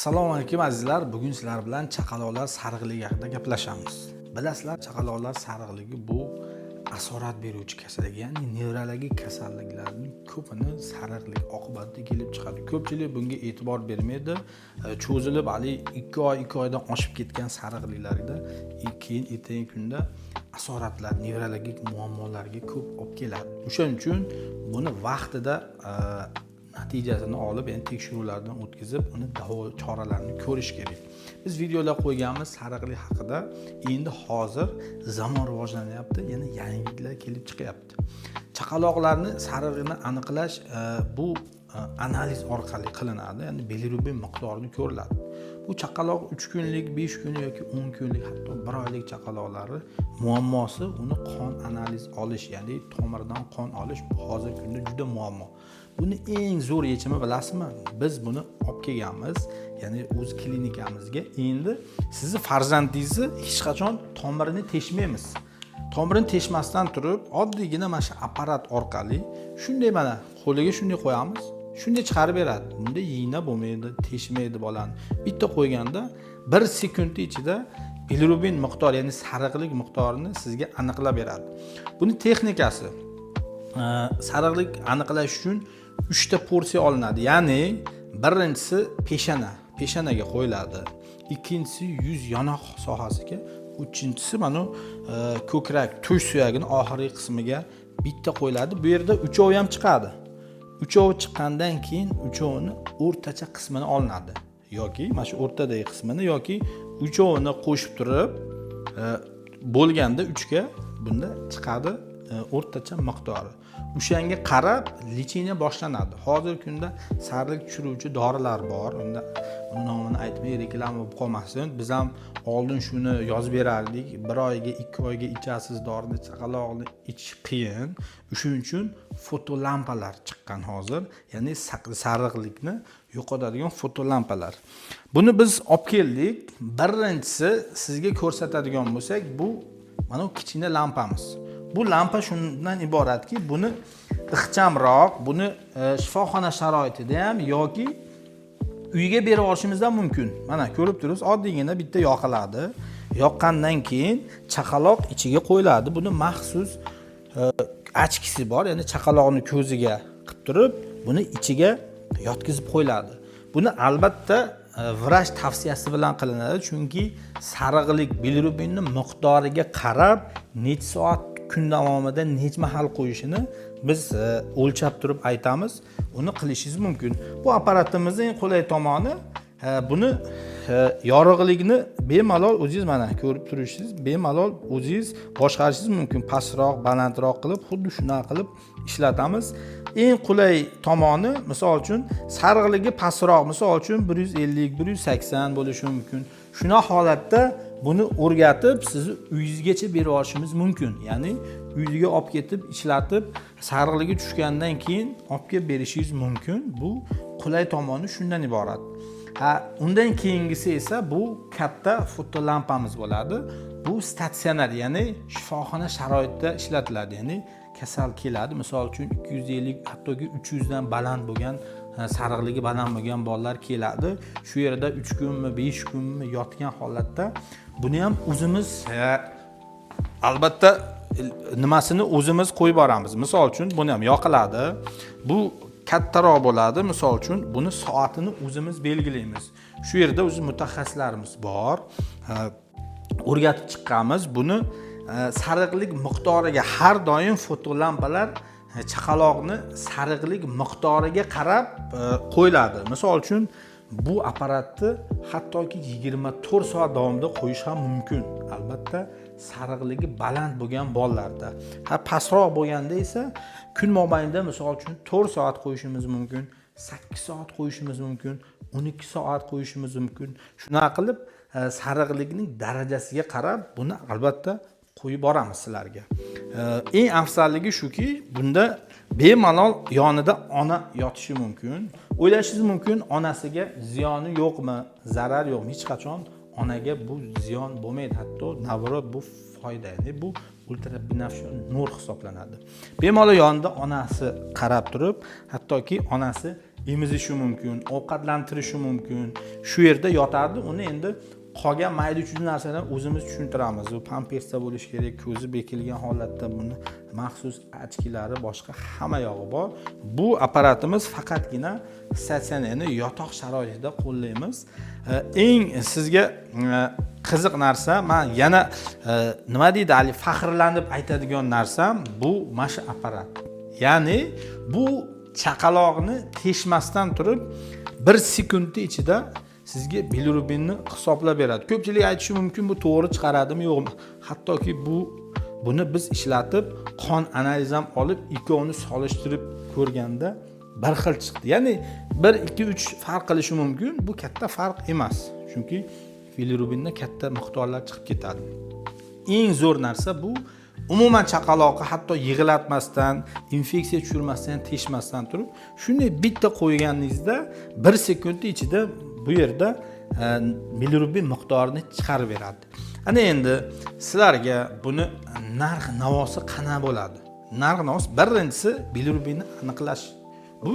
Assalomu alaykum azizlar. Bugun sizlar bilan chaqaloqlar sariqligi haqida gaplashamiz. Bilasizlar, chaqaloqlar sariqligi bu asorat beruvchi kasallik, ya'ni nevrologik kasalliklarning ko'pini sariqlik oqibatida kelib chiqadi. Ko'pchilik bunga e'tibor bermaydi. Cho'zilib, 2 oy, 2 oydan oshib ketgan sariqliklarda keyin ertangi kunda asoratlar, nevrologik muammolarga ko'p olib keladi. O'shaning uchun buni vaqtida natijasini olib, ya'ni tekshiruvlardan o'tkazib, uni davo choralarini ko'rish kerak. Biz videolar qo'yganmiz sariqlik haqida. Endi hozir zamon rivojlanyapti, yana yangiliklar kelib chiqyapti. Chaqaloqlarni sariqligini aniqlash bu analiz orqali qilinadi, ya'ni bilirubin miqdorini ko'riladi. Bu chaqaloq 3 kunlik, 5 kunlik yoki 10 kunlik, hatto 1 oylik chaqaloqlari muammosi uni qon analiz olish, ya'ni tomirdan qon olish hozirgi kunda juda muammo. Buni eng zo'r yechimi bilasizmi? Biz buni olib kelganmiz, ya'ni o'z klinikamizga. Endi sizni farzandingizni hech qachon tomirini teshmaymiz. Tomirini teshmasdan turib, oddiygina mana shu apparat orqali shunday mana qo'liga shunday qo'yamiz. Shunday chiqarib beradi. Bunda yig'na bo'lmaydi, teshmaydi bolani. Bitta qo'yganda 1 sekund ichida bilirubin miqdori, ya'ni sariqlik miqdorini sizga aniqlab beradi. Buni texnikasi sariqlik aniqlash uchun 3 ta porsiya olinadi. Ya'ni birinchisi peshanaga qo'yiladi. Ikkinchisi yuz yonoq sohasiga, uchinchisi mana ko'krak, tush suyagining oxirgi qismiga bitta qo'yiladi. Bu yerda uchovi ham chiqadi. Uchovi chiqqandan keyin uchovini o'rtacha qismini olinadi. Yoki mana shu o'rtadagi qismini yoki uchovini qo'shib turib bo'lganda 3 ga bunda chiqadi o'rtacha miqdori. O'shanga qarab lecheniya boshlanadi. Hozirgi kunda sariqlik tushiruvchi dorilar bor. Unda uni nomini aytmay reklama bo'lib qolmasin. Biz ham oldin shuni yozib berardik. 1 oyga, 2 oyga ichasiz dorini, chaqaloqni ichish qiyin. Shuning uchun fotolampalar chiqqan hozir. Ya'ni sariqlikni yo'qotadigan fotolampalar. Buni biz olib keldik. Birinchisi sizga ko'rsatadigan bo'lsak, bu mana kichkina lampamiz. Bu lampa shundan iboratki, buni ixchamroq, buni shifoxona sharoitida ham yoki uyga berib olishimiz ham mumkin. Mana ko'rib turibsiz, oddiygina bitta yoqiladi. Yoqqandan keyin chaqaloq ichiga qo'yiladi. Buni maxsus achkisi bor, ya'ni chaqaloqning ko'ziga qilib turib, buni ichiga yotkizib qo'yiladi. Buni albatta vrach tavsiyasi bilan qilinadi, chunki sariqlik bilirubinning miqdoriga qarab necha soat kun davomida necha mahal qo'yishini biz o'lchab turib aytamiz. Uni qilishingiz mumkin. Bu apparatimizning eng qulay tomoni, buni yorug'likni bemalol o'zingiz mana ko'rib turishingiz, bemalol o'zingiz boshqarishingiz mumkin. Pastroq, balandroq qilib, xuddi shunaqa qilib ishlatamiz. Eng qulay tomoni, misol uchun sariqligi pastroq, misol uchun 150, 180 bo'lishi mumkin. Shuna holatda buni o'rgatib, sizni uyingizgacha berib olishimiz mumkin. Ya'ni uyingizga olib ketib, ishlatib, sariqligi tushgandan keyin olib kelib berishingiz mumkin. Bu qulay tomoni shundan iborat. Undan keyingisi esa bu katta fotolampamiz bo'ladi. Bu statsionar, ya'ni shifoxona sharoitida ishlatiladi. Ya'ni kasal keladi, misol uchun 250, hattoki 300 dan baland bo'lgan, sariqligi baland bo'lgan bolalar keladi. Shu yerda 3 kunmi, 5 kunmi yotgan holatda buni ham o'zimiz albatta nimasini o'zimiz qo'yib boramiz. Misol uchun buni ham yoqiladi. Bu kattaroq bo'ladi. Misol uchun buni soatini o'zimiz belgilaymiz. Shu yerda o'z mutaxassislarimiz bor. O'rgatib chiqqanmiz. Buni sariqlik miqdoriga har doim fotolampalar chaqaloqni sariqlik miqdoriga qarab qo'yiladi. Misol uchun bu apparatni hattoki 24 soat davomida qo'yish ham mumkin. Albatta sariqligi baland bo'lgan bolalarda. Pastroq bo'lganda esa kun mobaynida misol uchun 4 soat qo'yishimiz mumkin, 8 soat qo'yishimiz mumkin, 12 soat qo'yishimiz mumkin. Shuna qilib sariqlikning darajasiga qarab buni albatta qo'yib boramiz sizlarga. Eng afzalligi shuki, bunda bemalol yonida ona yotishi mumkin. O'ylashingiz mumkin, onasiga ziyoni yo'qmi, zarar yo'qmi? Hech qachon onaga bu ziyon bo'lmaydi. Hatto navorot bu foyda. Ya'ni bu ultrabinafsha nur hisoblanadi. Bemalol yonida onasi qarab turib, hattoki onasi emizishi mumkin, ovqatlantirishi mumkin. Shu yerda yotadi. Uni endi qolgan mayda-chuyda narsalarni o'zimiz tushuntiramiz. U pampersda bo'lish kerak, ko'zi bekilgan holatda buni maxsus ochkilari, boshqa hamma yog'i bor. Bu apparatimiz faqatgina statsionar yotoq sharoitida qo'llaymiz. Eng sizga qiziq narsa, men yana nima deydi, hali faxrlanib aytadigan narsam bu mana shu apparat. Ya'ni bu chaqaloqni teshmasdan turib 1 sekund ichida sizga bilirubinni hisoblab beradi. Ko'pchilik aytishi mumkin, bu to'g'ri chiqaradimi, yo'qmi? Hattoki buni biz ishlatib, qon analiz ham olib, ikkovini solishtirib ko'rganda bir xil chiqdi. Ya'ni 1, 2, 3 farq qilishi mumkin. Bu katta farq emas. Chunki bilirubinda katta miqdorlar chiqib ketadi. Eng zo'r narsa bu umuman chaqaloqni hatto yig'latmasdan, infeksiya tushirmasdan, teshmasdan turib, shunday bitta qo'yganingizda 1 sekund ichida bu yerda bilirubin miqdorini chiqarib beradi. Ana endi sizlarga buni narx-navosi qana bo'ladi? Narx-navos birinchisi bilirubinni aniqlash. Bu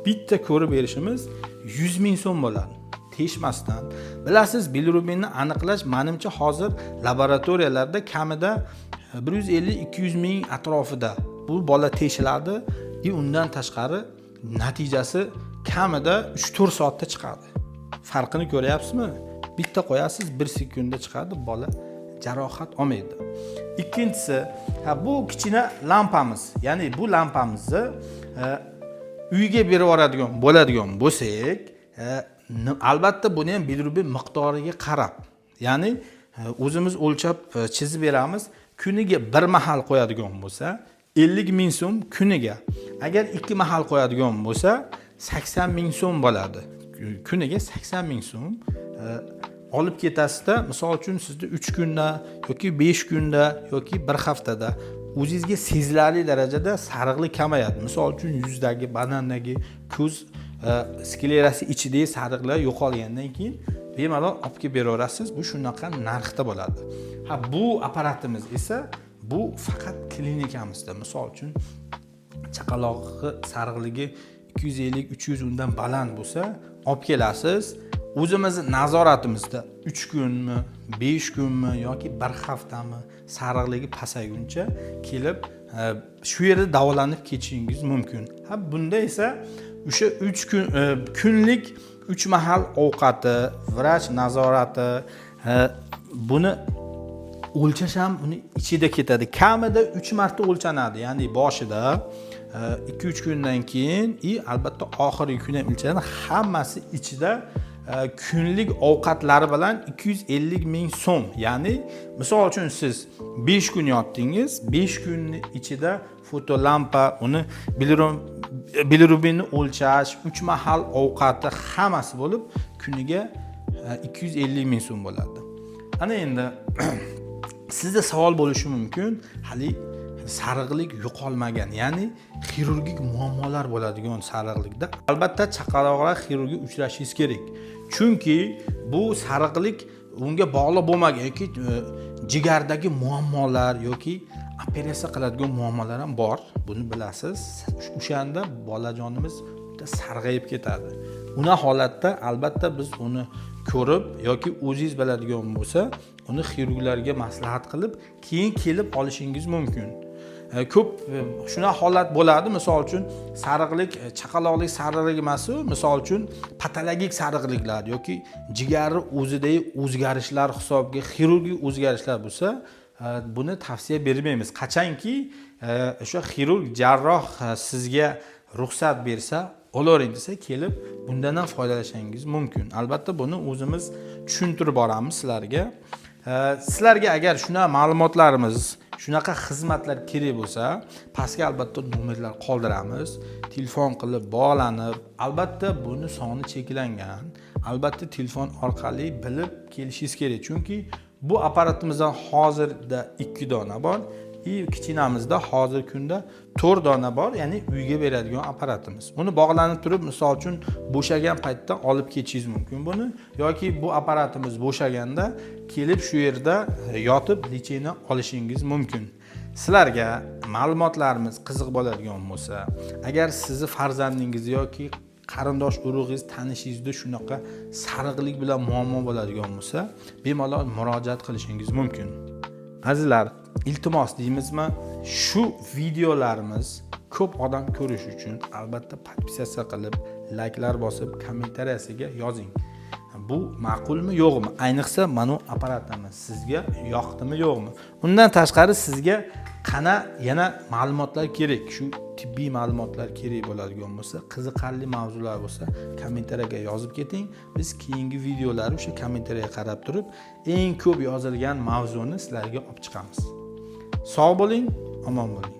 bitta ko'rib berishimiz 100 ming so'm bo'ladi. Teshmasdan. Bilasiz, bilirubinni aniqlash menimcha hozir laboratoriyalarda kamida 150-200 ming atrofida. Bu bola teshiladi va undan tashqari natijasi kamida 3-4 soatda chiqadi. Farqini ko'ryapsizmi? Bitta qo'yasiz, 1 sekundda chiqadi, bola jarohat olmaydi. Ikkinchisi, bu kichkina lampamiz. Ya'ni bu lampamizni uyga berib yuboradigan bo'ladigan bo'lsak, albatta buni ham bilirubin miqdoriga qarab, ya'ni o'zimiz o'lchab chizib beramiz. Kuniga bir mahal qo'yadigan bo'lsa 50 ming so'm kuniga. Agar 2 mahal qo'yadigan bo'lsa 80 ming so'm bo'ladi. Kuniga 80 ming so'm olib ketasizda, misol uchun sizda 3 kunda yoki 5 kunda yoki 1 haftada o'zingizga sezilarli darajada sariqlik kamayadi. Misol uchun yuzdagi, badandagi ko'z sklerasi ichidagi sariqlar yo'qolgandan keyin bemalol olib kelib beraverasiz. Bu shunaqa narxda bo'ladi. Bu apparatimiz esa bu faqat klinikamizda. Misol uchun chaqaloqni sariqligi 250-300 undan baland bo'lsa, olib kelasiz. O'zimizni nazoratimizda 3 kunmi, 5 kunmi yoki 1 haftami sariqligi pasayguncha kelib shu yerda davolanib ketishingiz mumkin. Bunda esa o'sha 3 kunlik 3 mahal ovqati, vrach nazorati, buni o'lchash ham uni ichida ketadi. Kamida 3 marta o'lchanadi. Ya'ni boshida 2-3 kundan keyin albatta oxirgi kun ham o'lchanadi. Hammasi ichida kunlik ovqatlari bilan 250 ming so'm. Ya'ni misol uchun siz 5 kun yotdingiz, 5 kunning ichida fotolampa, uni bilirubinni o'lchash, 3 mahal ovqati hammasi bo'lib kuniga 250 ming so'm bo'ladi. Ana endi sizda savol bo'lishi mumkin, hali sariqlik yo'qolmagan, ya'ni xirurgik muammolar bo'ladigan sariqlikda albatta chaqaloqlar xirurgiya uchrashingiz kerak. Chunki bu sariqlik unga bog'liq bo'lmagan yoki jigardagi muammolar yoki operatsiya qiladigan muammolar ham bor. Buni bilasiz. O'shanda bolajonimiz sarg'ayib ketadi. Uni holatda albatta biz uni ko'rib yoki o'zingiz biladigan bo'lsa, uni xirurglarga maslahat qilib, keyin kelib olishingiz mumkin. Ko'p shuna holat bo'ladi. Misol uchun sariqlik, chaqaloqlik sariqlik emas, misol uchun patologik sariqliklar yoki jigari o'zidagi o'zgarishlar hisobiga xirurgik o'zgarishlar bo'lsa, buni tavsiya bermaymiz. Qachonki o'sha xirurg jarroh sizga ruxsat bersa, olavering desa, kelib bundan ham foydalanishingiz mumkin. Albatta buni o'zimiz tushuntirib boramiz sizlarga. Sizlarga agar shuna ma'lumotlarimiz, shunaqa xizmatlar kerak bo'lsa, pastga albatta nomerlar qoldiramiz. Telefon qilib bog'lanib, albatta buni soni cheklangan. Albatta telefon orqali bilib kelishingiz kerak. Chunki bu apparatimizdan hozirda 2 dona bor. Kichkinamizda hozir kunda 4 dona bor, ya'ni uyga beradigan apparatimiz. Uni bog'lanib turib, misol uchun bo'shagan paytda olib ketishingiz mumkin buni, yoki bu apparatimiz bo'shaganda kelib shu yerda yotib lecheni olishingiz mumkin. Sizlarga ma'lumotlarimiz qiziq bo'ladigan bo'lsa, agar sizni farzandingiz yoki qarindosh urug'ingiz, tanishingizda shunaqa sariqlik bilan muammo bo'ladigan bo'lsa, bemalol murojaat qilishingiz mumkin. Azizlar, iltimos deymizmi? Shu videolarimiz ko'p odam ko'rish uchun albatta podpisatsiya qilib, layklar bosib, kommentariyasiga yozing. Bu ma'qulmi, yo'qmi? Ayniqsa mana apparatimiz sizga yoqdimi, yo'qmi? Undan tashqari sizga yana ma'lumotlar kerak. Shu tibbiy ma'lumotlar kerak bo'ladigan bo'lsa, qiziqarli mavzular bo'lsa, kommentariyaga yozib keting. Biz keyingi videolarni o'sha kommentariyaga qarab turib, eng ko'p yozilgan mavzuni sizlarga olib chiqamiz. Sog' bo'ling, omon bo'ling.